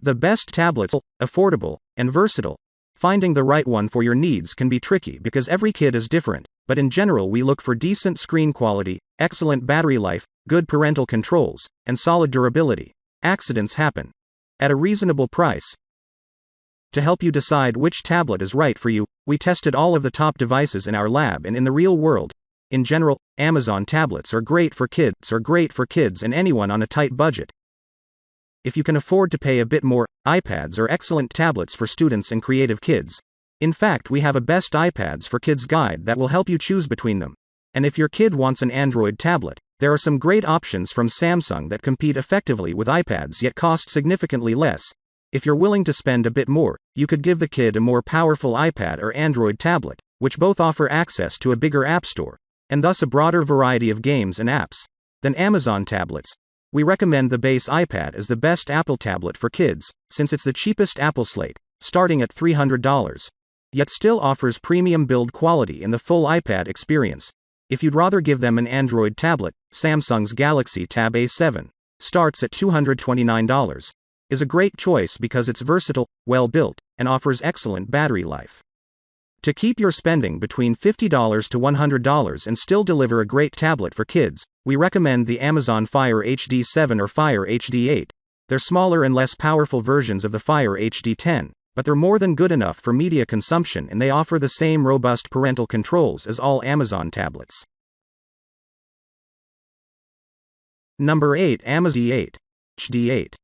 The best tablets, affordable, and versatile. Finding the right one for your needs can be tricky because every kid is different, but in general we look for decent screen quality, excellent battery life, good parental controls, and solid durability. Accidents happen. At a reasonable price. To help you decide which tablet is right for you, we tested all of the top devices in our lab and in the real world. In general, Amazon tablets are great for kids and anyone on a tight budget. If you can afford to pay a bit more, iPads are excellent tablets for students and creative kids. In fact, we have a best iPads for kids guide that will help you choose between them. And if your kid wants an Android tablet, there are some great options from Samsung that compete effectively with iPads yet cost significantly less. If you're willing to spend a bit more, you could give the kid a more powerful iPad or Android tablet, which both offer access to a bigger app store, and thus a broader variety of games and apps, than Amazon tablets. We recommend the base iPad as the best Apple tablet for kids, since it's the cheapest Apple slate, starting at $300, yet still offers premium build quality in the full iPad experience. If you'd rather give them an Android tablet, Samsung's Galaxy Tab A7 starts at $229, is a great choice because it's versatile, well-built, and offers excellent battery life. To keep your spending between $50 to $100 and still deliver a great tablet for kids, we recommend the Amazon Fire HD 7 or Fire HD 8. They're smaller and less powerful versions of the Fire HD 10, but they're more than good enough for media consumption and they offer the same robust parental controls as all Amazon tablets. Number 8. Amazon 8 HD 8.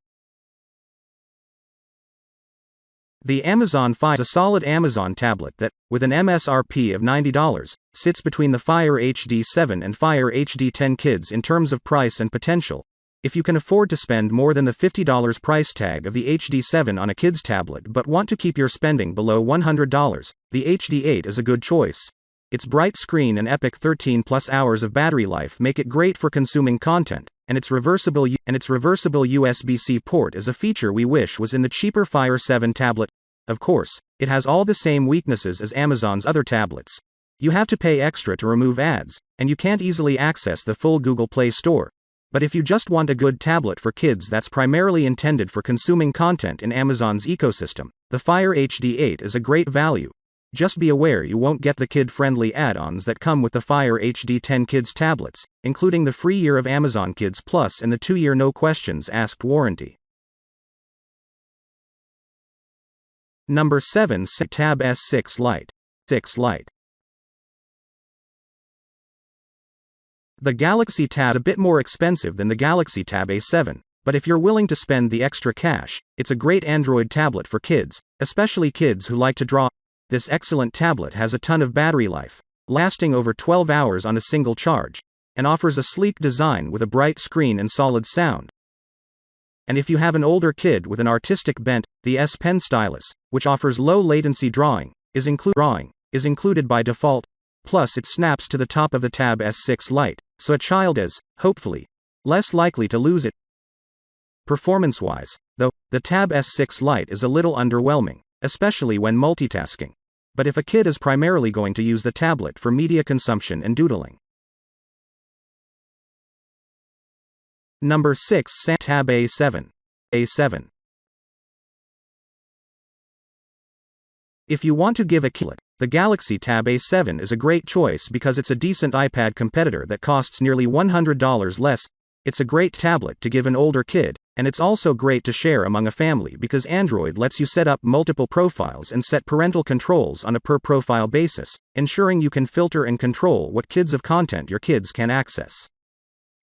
The Amazon Fire is a solid Amazon tablet that, with an MSRP of $90, sits between the Fire HD 7 and Fire HD 10 kids in terms of price and potential. If you can afford to spend more than the $50 price tag of the HD 7 on a kid's tablet but want to keep your spending below $100, the HD 8 is a good choice. Its bright screen and epic 13+ hours of battery life make it great for consuming content, and its reversible USB-C port is a feature we wish was in the cheaper Fire 7 tablet. Of course, it has all the same weaknesses as Amazon's other tablets. You have to pay extra to remove ads, and you can't easily access the full Google Play Store. But if you just want a good tablet for kids that's primarily intended for consuming content in Amazon's ecosystem, the Fire HD 8 is a great value. Just be aware you won't get the kid-friendly add-ons that come with the Fire HD 10 Kids tablets, including the free year of Amazon Kids Plus and the 2-year no questions asked warranty. Number 7. Tab S6 Lite. 6 Lite. The Galaxy Tab is a bit more expensive than the Galaxy Tab A7, but if you're willing to spend the extra cash, it's a great Android tablet for kids, especially kids who like to draw. This excellent tablet has a ton of battery life, lasting over 12 hours on a single charge, and offers a sleek design with a bright screen and solid sound. And if you have an older kid with an artistic bent, the S Pen stylus, which offers low latency drawing, is included by default. Plus it snaps to the top of the Tab S6 Lite, so a child is, hopefully, less likely to lose it. Performance-wise, though, the Tab S6 Lite is a little underwhelming, especially when multitasking. But if a kid is primarily going to use the tablet for media consumption and doodling. Number 6. Tab A7. A7. If you want to give a kid, the Galaxy Tab A7 is a great choice because it's a decent iPad competitor that costs nearly $100 less. It's a great tablet to give an older kid, and it's also great to share among a family because Android lets you set up multiple profiles and set parental controls on a per-profile basis, ensuring you can filter and control what kids of content your kids can access.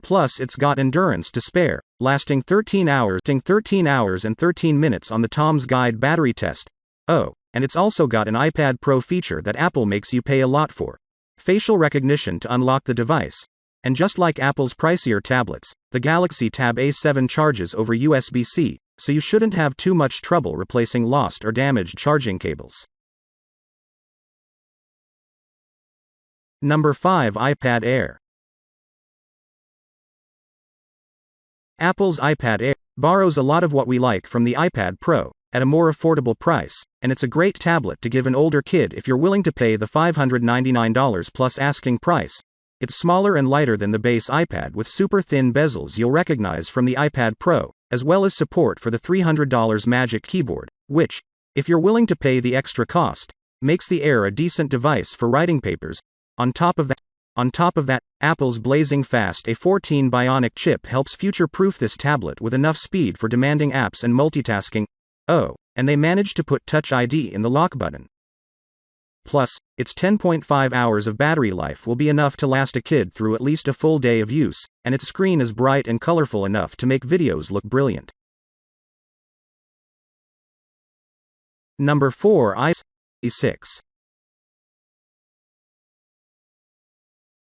Plus it's got endurance to spare, lasting 13 hours and 13 minutes on the Tom's Guide battery test. Oh, and it's also got an iPad Pro feature that Apple makes you pay a lot for. Facial recognition to unlock the device. And just like Apple's pricier tablets, the Galaxy Tab A7 charges over USB-C, so you shouldn't have too much trouble replacing lost or damaged charging cables. Number 5. iPad Air. Apple's iPad Air borrows a lot of what we like from the iPad Pro, at a more affordable price, and it's a great tablet to give an older kid if you're willing to pay the $599 plus asking price. It's smaller and lighter than the base iPad with super thin bezels you'll recognize from the iPad Pro, as well as support for the $300 Magic Keyboard, which, if you're willing to pay the extra cost, makes the Air a decent device for writing papers. On top of that, Apple's blazing fast A14 Bionic chip helps future-proof this tablet with enough speed for demanding apps and multitasking. Oh, and they managed to put Touch ID in the lock button. Plus, its 10.5 hours of battery life will be enough to last a kid through at least a full day of use, and its screen is bright and colorful enough to make videos look brilliant. Number 4. iPad mini 6.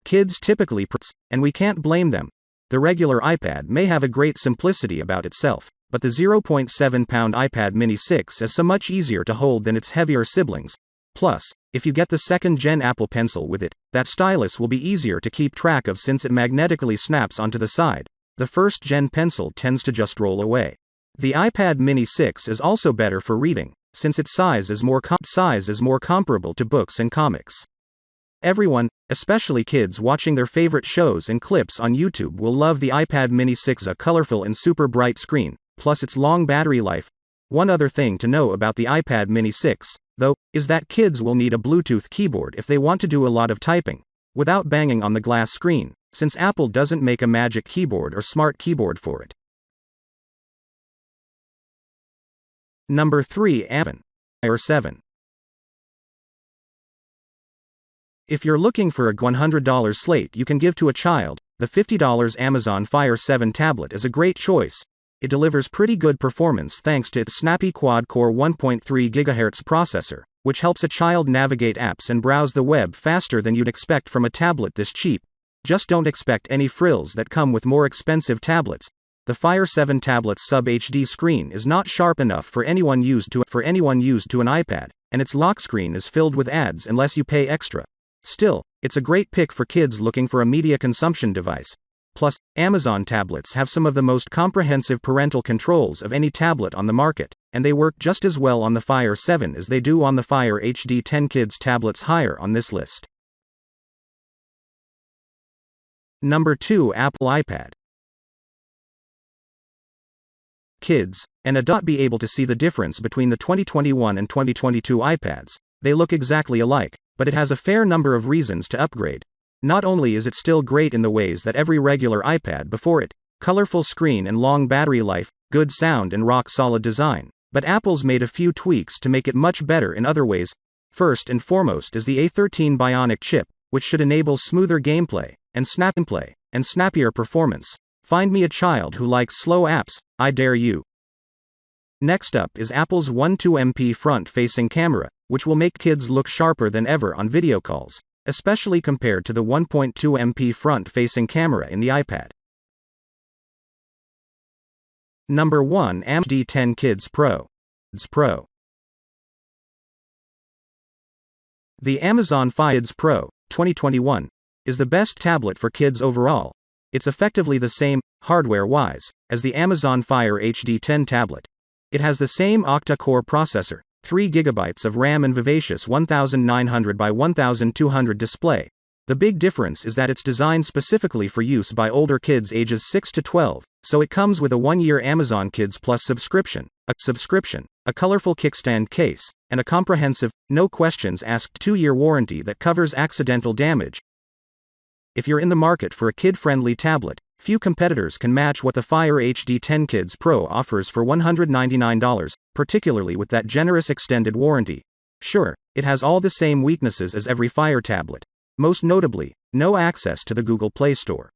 Kids typically and we can't blame them. The regular iPad may have a great simplicity about itself, but the 0.7-pound iPad mini 6 is so much easier to hold than its heavier siblings. Plus, if you get the second-gen Apple Pencil with it, that stylus will be easier to keep track of since it magnetically snaps onto the side. The first-gen pencil tends to just roll away. The iPad mini 6 is also better for reading, since its size is more comparable to books and comics. Everyone, especially kids watching their favorite shows and clips on YouTube, will love the iPad mini 6's colorful and super bright screen, plus its long battery life. One other thing to know about the iPad mini 6, though, is that kids will need a Bluetooth keyboard if they want to do a lot of typing, without banging on the glass screen, since Apple doesn't make a Magic Keyboard or Smart Keyboard for it. Number 3. Amazon Fire 7. If you're looking for a $100 slate you can give to a child, the $50 Amazon Fire 7 tablet is a great choice. It delivers pretty good performance thanks to its snappy quad-core 1.3 GHz processor, which helps a child navigate apps and browse the web faster than you'd expect from a tablet this cheap. Just don't expect any frills that come with more expensive tablets. The Fire 7 tablet's Sub-HD screen is not sharp enough for anyone used to an iPad, and its lock screen is filled with ads unless you pay extra. Still, it's a great pick for kids looking for a media consumption device. Plus, Amazon tablets have some of the most comprehensive parental controls of any tablet on the market, and they work just as well on the Fire 7 as they do on the Fire HD 10 Kids tablets higher on this list. Number 2. Apple iPad. Kids and adults be able to see the difference between the 2021 and 2022 iPads. They look exactly alike, but it has a fair number of reasons to upgrade. Not only is it still great in the ways that every regular iPad before it, colorful screen and long battery life, good sound and rock-solid design, but Apple's made a few tweaks to make it much better in other ways. First and foremost is the A13 Bionic chip, which should enable smoother gameplay, and snappier performance. Find me a child who likes slow apps, I dare you. Next up is Apple's 12MP front-facing camera, which will make kids look sharper than ever on video calls, especially compared to the 1.2MP front-facing camera in the iPad. Number 1. HD 10 Kids Pro. The Amazon Fire Kids Pro 2021 is the best tablet for kids overall. It's effectively the same, hardware-wise, as the Amazon Fire HD 10 tablet. It has the same octa-core processor, 3 GB of RAM and vivacious 1900 by 1200 display. The big difference is that it's designed specifically for use by older kids ages 6 to 12, so it comes with a 1-year Amazon Kids Plus subscription, a colorful kickstand case, and a comprehensive, no questions asked 2-year warranty that covers accidental damage. If you're in the market for a kid-friendly tablet, few competitors can match what the Fire HD 10 Kids Pro offers for $199, particularly with that generous extended warranty. Sure, it has all the same weaknesses as every Fire tablet. Most notably, no access to the Google Play Store.